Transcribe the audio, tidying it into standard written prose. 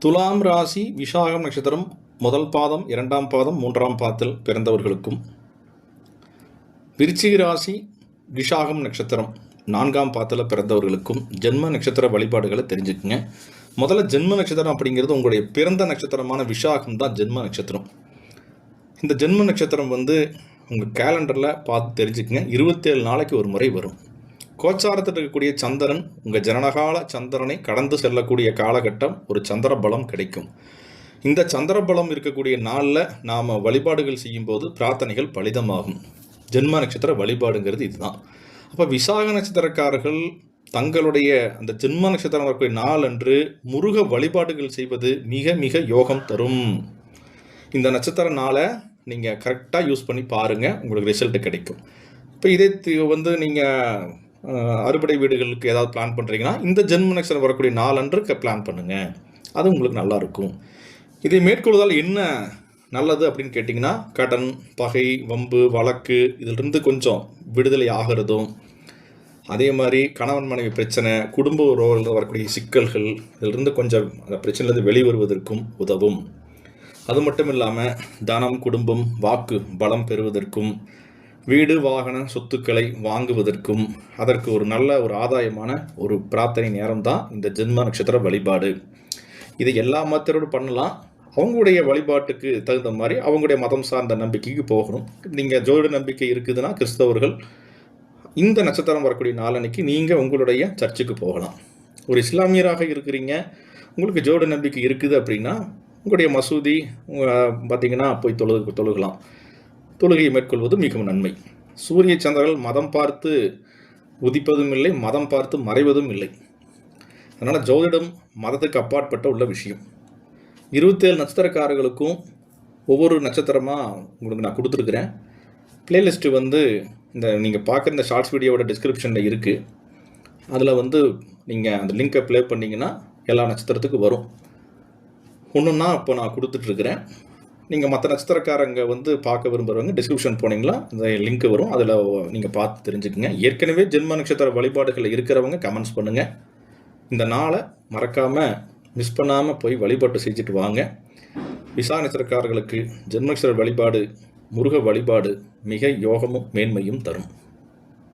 துலாம் ராசி விஷாகம் நட்சத்திரம் முதல் பாதம், இரண்டாம் பாதம், மூன்றாம் பாதத்தில் பிறந்தவர்களுக்கும், விருச்சிக ராசி விஷாகம் நட்சத்திரம் நான்காம் பாதத்தில் பிறந்தவர்களுக்கும் ஜென்ம நட்சத்திர வழிபாடுகளை தெரிஞ்சுக்குங்க. முதல்ல ஜென்ம நட்சத்திரம் அப்படிங்கிறது உங்களுடைய பிறந்த நட்சத்திரமான விஷாகம் தான் ஜென்ம நட்சத்திரம். இந்த ஜென்ம நட்சத்திரம் உங்கள் கேலண்டரில் பார்த்து தெரிஞ்சுக்குங்க. 27 நாளைக்கு ஒரு முறை வரும். கோச்சாரத்தில் இருக்கக்கூடிய சந்திரன் உங்கள் ஜனனகால சந்திரனை கடந்து செல்லக்கூடிய காலகட்டம் ஒரு சந்திர பலம் கிடைக்கும். இந்த சந்திர பலம் இருக்கக்கூடிய நாளில் நாம் வழிபாடுகள் செய்யும்போது பிரார்த்தனைகள் பலிதமாகும். ஜென்ம நட்சத்திர வழிபாடுங்கிறது இதுதான். அப்போ விசாக நட்சத்திரக்காரர்கள் தங்களுடைய அந்த ஜென்ம நட்சத்திரம் வரக்கூடிய நாள் அன்று முருக வழிபாடுகள் செய்வது மிக மிக யோகம் தரும். இந்த நட்சத்திர நாளை நீங்கள் கரெக்டாக யூஸ் பண்ணி பாருங்கள், உங்களுக்கு ரிசல்ட் கிடைக்கும். இப்போ இதே நீங்கள் அறுபடை வீடுகளுக்கு ஏதாவது பிளான் பண்ணுறீங்கன்னா இந்த ஜென்ம நட்சத்திரம் வரக்கூடிய நாளன்று பிளான் பண்ணுங்கள், அது உங்களுக்கு நல்லாயிருக்கும். இதை மேற்கொள்வதால் என்ன நல்லது அப்படின்னு கேட்டிங்கன்னா, கடன், பகை, வம்பு, வழக்கு இதிலிருந்து கொஞ்சம் விடுதலை ஆகிறதும், அதே மாதிரி கணவன் மனைவி பிரச்சனை, குடும்ப உறவுகளில் வரக்கூடிய சிக்கல்கள் இதிலிருந்து கொஞ்சம் அந்த பிரச்சனையிலிருந்து வெளிவருவதற்கும் உதவும். அது மட்டும் இல்லாமல் தனம், குடும்பம், வாக்கு பலம் பெறுவதற்கும், வீடு, வாகன, சொத்துக்களை வாங்குவதற்கும் அதற்கு ஒரு நல்ல ஒரு ஆதாயமான ஒரு பிரார்த்தனை நேரம் தான் இந்த ஜென்ம நட்சத்திர வழிபாடு. இதை எல்லா மதத்தரோடு பண்ணலாம். அவங்களுடைய வழிபாட்டுக்கு தகுந்த மாதிரி அவங்களுடைய மதம் சார்ந்த நம்பிக்கைக்கு போகணும். நீங்கள் ஜோதிட நம்பிக்கை இருக்குதுன்னா கிறிஸ்தவர்கள் இந்த நட்சத்திரம் வரக்கூடிய நாளன்னைக்கு நீங்கள் உங்களுடைய சர்ச்சுக்கு போகலாம். ஒரு இஸ்லாமியராக இருக்கிறீங்க, உங்களுக்கு ஜோதிட நம்பிக்கை இருக்குது அப்படின்னா உங்களுடைய மசூதி பார்த்திங்கன்னா போய் தொழுகலாம். தொழுகையை மேற்கொள்வது மிகவும் நன்மை. சூரிய சந்திரர்கள் மதம் பார்த்து உதிப்பதும் இல்லை, மதம் பார்த்து மறைவதும் இல்லை. அதனால் ஜோதிடம் மதத்துக்கு அப்பாற்பட்ட உள்ள விஷயம். 27 நட்சத்திரக்காரர்களுக்கும் ஒவ்வொரு நட்சத்திரமாக உங்களுக்கு நான் கொடுத்துருக்குறேன். பிளேலிஸ்ட்டு இந்த நீங்கள் பார்க்குற இந்த ஷார்ட்ஸ் வீடியோவோட டிஸ்கிரிப்ஷனில் இருக்குது. அதில் நீங்கள் அந்த லிங்கை ப்ளே பண்ணிங்கன்னா எல்லா நட்சத்திரத்துக்கும் வரும். ஒன்றுன்னா இப்போ நான் கொடுத்துட்ருக்குறேன். நீங்கள் மற்ற நட்சத்திரக்காரங்க பார்க்க விரும்புகிறவங்க டிஸ்கிரிப்ஷன் போனீங்களா அந்த லிங்க் வரும், அதில் நீங்கள் பார்த்து தெரிஞ்சுக்கங்க. ஏற்கனவே ஜென்ம நட்சத்திர வழிபாடுகள் இருக்கிறவங்க கமெண்ட்ஸ் பண்ணுங்கள். இந்த நாளை மறக்காமல் மிஸ் பண்ணாமல் போய் வழிபாட்டு செஞ்சுட்டு வாங்க. விசா நட்சத்திரக்காரர்களுக்கு ஜென்ம நட்சத்திர வழிபாடு, முருக வழிபாடு மிக யோகமும் மேன்மையும் தரும்.